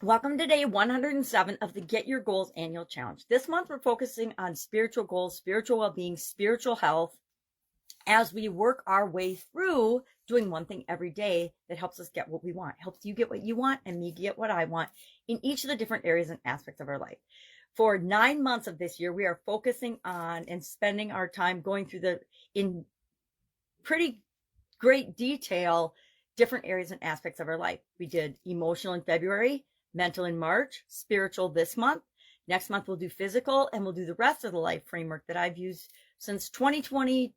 Welcome to day 107 of the Get Your Goals Annual Challenge. This month, we're focusing on spiritual goals, spiritual well-being, spiritual health, as we work our way through doing one thing every day that helps us get what we want, helps you get what you want, and me get what I want in each of the different areas and aspects of our life. For 9 months of this year, we are focusing on and spending our time going through in pretty great detail, different areas and aspects of our life. We did emotional in February, mental in March, spiritual this month. Next month, we'll do physical, and we'll do the rest of the life framework that I've used since 2021.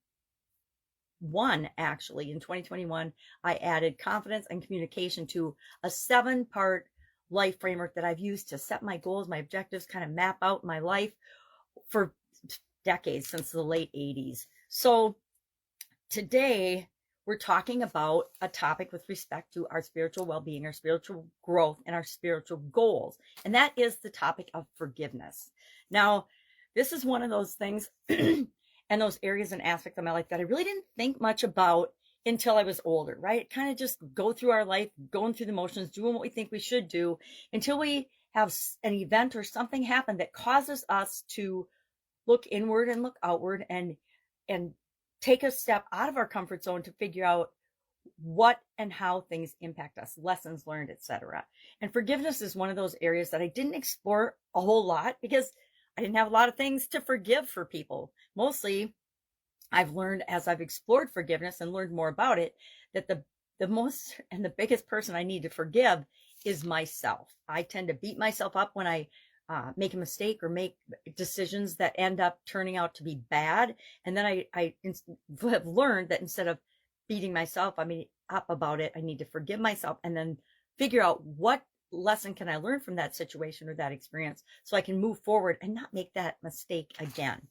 Actually, in 2021, I added confidence and communication to a 7-part life framework that I've used to set my goals, my objectives, kind of map out my life for decades, since the late 80s. So today, we're talking about a topic with respect to our spiritual well-being, our spiritual growth, and our spiritual goals. And that is the topic of forgiveness. Now, this is one of those things and those areas and aspects of my life that I really didn't think much about until I was older, right? Kind of just go through our life, going through the motions, doing what we think we should do until we have an event or something happen that causes us to look inward and look outward and take a step out of our comfort zone to figure out what and how things impact us, lessons learned, etc. And forgiveness is one of those areas that I didn't explore a whole lot because I didn't have a lot of things to forgive for people. Mostly, I've learned as I've explored forgiveness and learned more about it that the most and the biggest person I need to forgive is myself. I tend to beat myself up when I make a mistake or make decisions that end up turning out to be bad. And then I have learned that instead of beating myself up about it, I need to forgive myself and then figure out what lesson can I learn from that situation or that experience so I can move forward and not make that mistake again.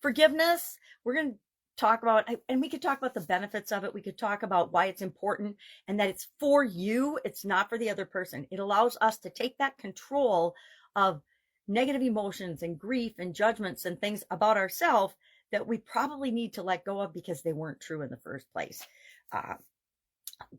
Forgiveness, we're going to talk about, and we could talk about the benefits of it. We could talk about why it's important and that it's for you. It's not for the other person. It allows us to take that control of negative emotions and grief and judgments and things about ourselves that we probably need to let go of because they weren't true in the first place.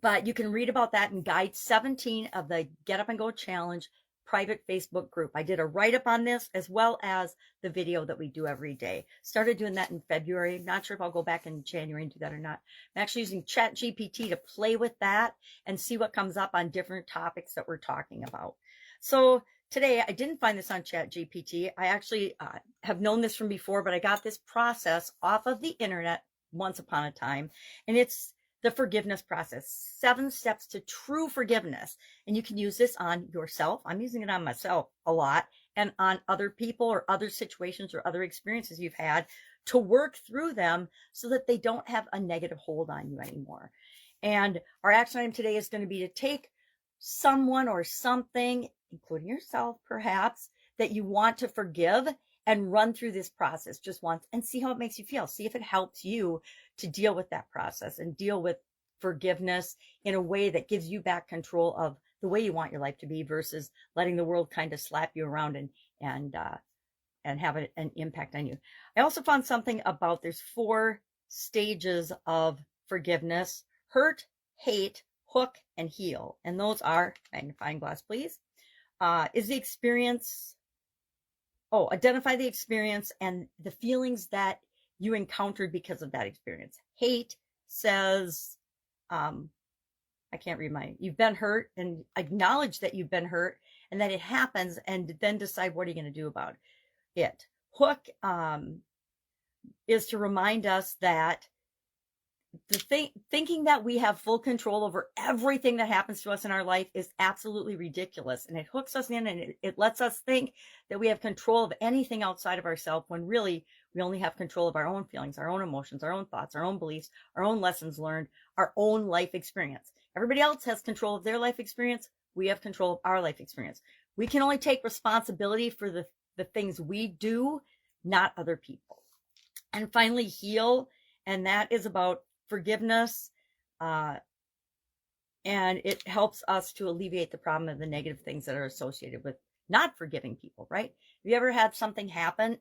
But you can read about that in Guide 17 of the Get Up and Go Challenge private Facebook group. I did a write-up on this as well as the video that we do every day. Started doing that in February. Not sure if I'll go back in January and do that or not. I'm actually using ChatGPT to play with that and see what comes up on different topics that we're talking about. So today, I didn't find this on ChatGPT. I actually have known this from before, but I got this process off of the internet once upon a time, and it's the forgiveness process, 7 steps to true forgiveness. And you can use this on yourself. I'm using it on myself a lot, and on other people or other situations or other experiences you've had to work through them so that they don't have a negative hold on you anymore. And our action item today is going to be to take someone or something, including yourself perhaps, that you want to forgive and run through this process just once and see how it makes you feel. See if it helps you to deal with that process and deal with forgiveness in a way that gives you back control of the way you want your life to be versus letting the world kind of slap you around and have an impact on you. I also found something about there's 4 stages of forgiveness: hurt, hate, hook, and heal. And those are, magnifying glass please, is the experience, identify the experience and the feelings that you encountered because of that experience. Hate says, I can't read you've been hurt, and acknowledge that you've been hurt and that it happens, and then decide what are you going to do about it. Hook is to remind us that thinking that we have full control over everything that happens to us in our life is absolutely ridiculous. And it hooks us in, and it lets us think that we have control of anything outside of ourselves, when really we only have control of our own feelings, our own emotions, our own thoughts, our own beliefs, our own lessons learned, our own life experience. Everybody else has control of their life experience. We have control of our life experience. We can only take responsibility for the things we do, not other people. And finally, heal. And that is about forgiveness, and it helps us to alleviate the problem of the negative things that are associated with not forgiving people, right? Have you ever had something happen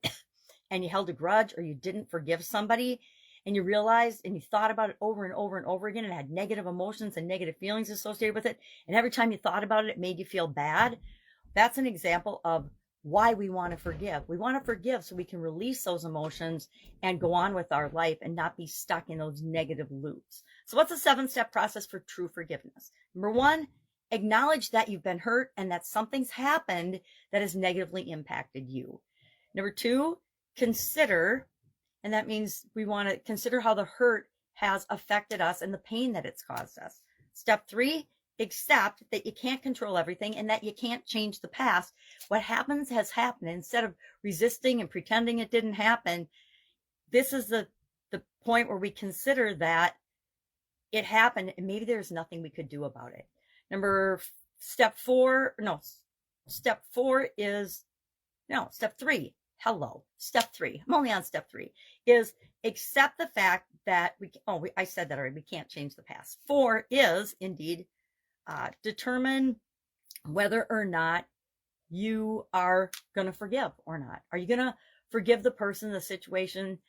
and you held a grudge, or you didn't forgive somebody, and you realized and you thought about it over and over and over again and had negative emotions and negative feelings associated with it, and every time you thought about it, it made you feel bad? that's an example of why we want to forgive. We want to forgive so we can release those emotions and go on with our life and not be stuck in those negative loops. So what's a 7-step process for true forgiveness? Number 1, acknowledge that you've been hurt and that something's happened that has negatively impacted you. Number 2, consider, and that means we want to consider how the hurt has affected us and the pain that it's caused us. Step 3, accept that you can't control everything and that you can't change the past. What happens has happened. Instead of resisting and pretending it didn't happen, this is the point where we consider that it happened and maybe there's nothing we could do about it. Step 3. Step 3. I'm only on step 3 is accept the fact that I said that already. We can't change the past. 4 is indeed determine whether or not you are going to forgive or not. Are you going to forgive the person, the situation,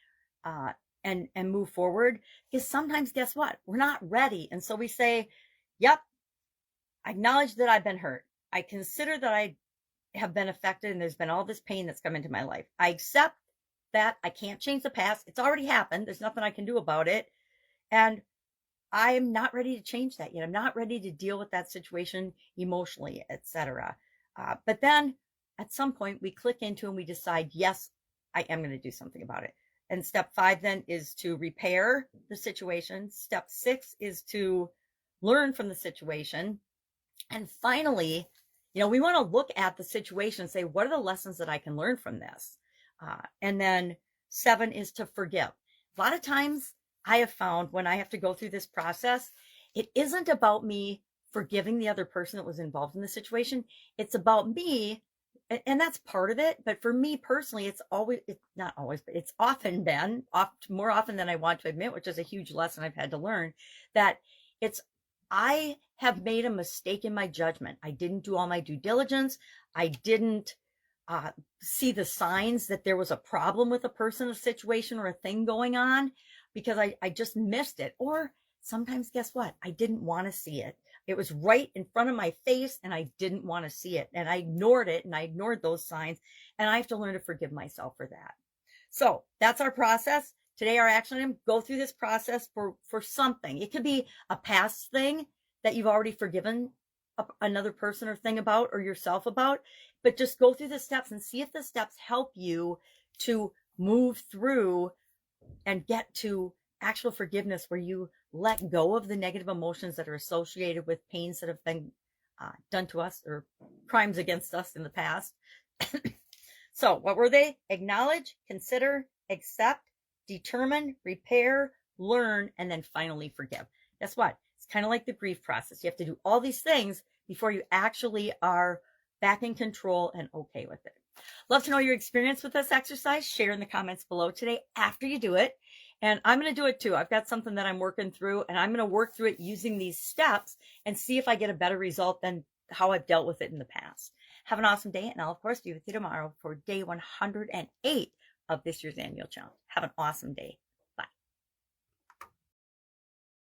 and move forward? Because sometimes, guess what? We're not ready. And so we say, yep, I acknowledge that I've been hurt. I consider that I have been affected and there's been all this pain that's come into my life. I accept that I can't change the past. It's already happened. There's nothing I can do about it. And I am not ready to change that yet. I'm not ready to deal with that situation emotionally, etc. But then at some point we click into and we decide, yes, I am going to do something about it. And step 5 then is to repair the situation. Step 6 is to learn from the situation. And finally, we want to look at the situation and say, what are the lessons that I can learn from this? And then 7 is to forgive. A lot of times I have found when I have to go through this process, it isn't about me forgiving the other person that was involved in the situation. It's about me, and that's part of it. But for me personally, it's not always, but it's often been, more often than I want to admit, which is a huge lesson I've had to learn, that I have made a mistake in my judgment. I didn't do all my due diligence. I didn't see the signs that there was a problem with a person, a situation, or a thing going on because I just missed it. Or sometimes, guess what? I didn't want to see it. It was right in front of my face and I didn't want to see it. And I ignored it and I ignored those signs. And I have to learn to forgive myself for that. So that's our process. Today, our action item, go through this process for something. It could be a past thing that you've already forgiven another person or thing about or yourself about, but just go through the steps and see if the steps help you to move through and get to actual forgiveness where you let go of the negative emotions that are associated with pains that have been done to us or crimes against us in the past. So what were they? Acknowledge, consider, accept, determine, repair, learn, and then finally forgive. Guess what? It's kind of like the grief process. You have to do all these things before you actually are back in control and okay with it. Love to know your experience with this exercise. Share in the comments below today after you do it. And I'm going to do it too. I've got something that I'm working through and I'm going to work through it using these steps and see if I get a better result than how I've dealt with it in the past. Have an awesome day. And I'll of course be with you tomorrow for day 108 of this year's annual challenge. Have an awesome day.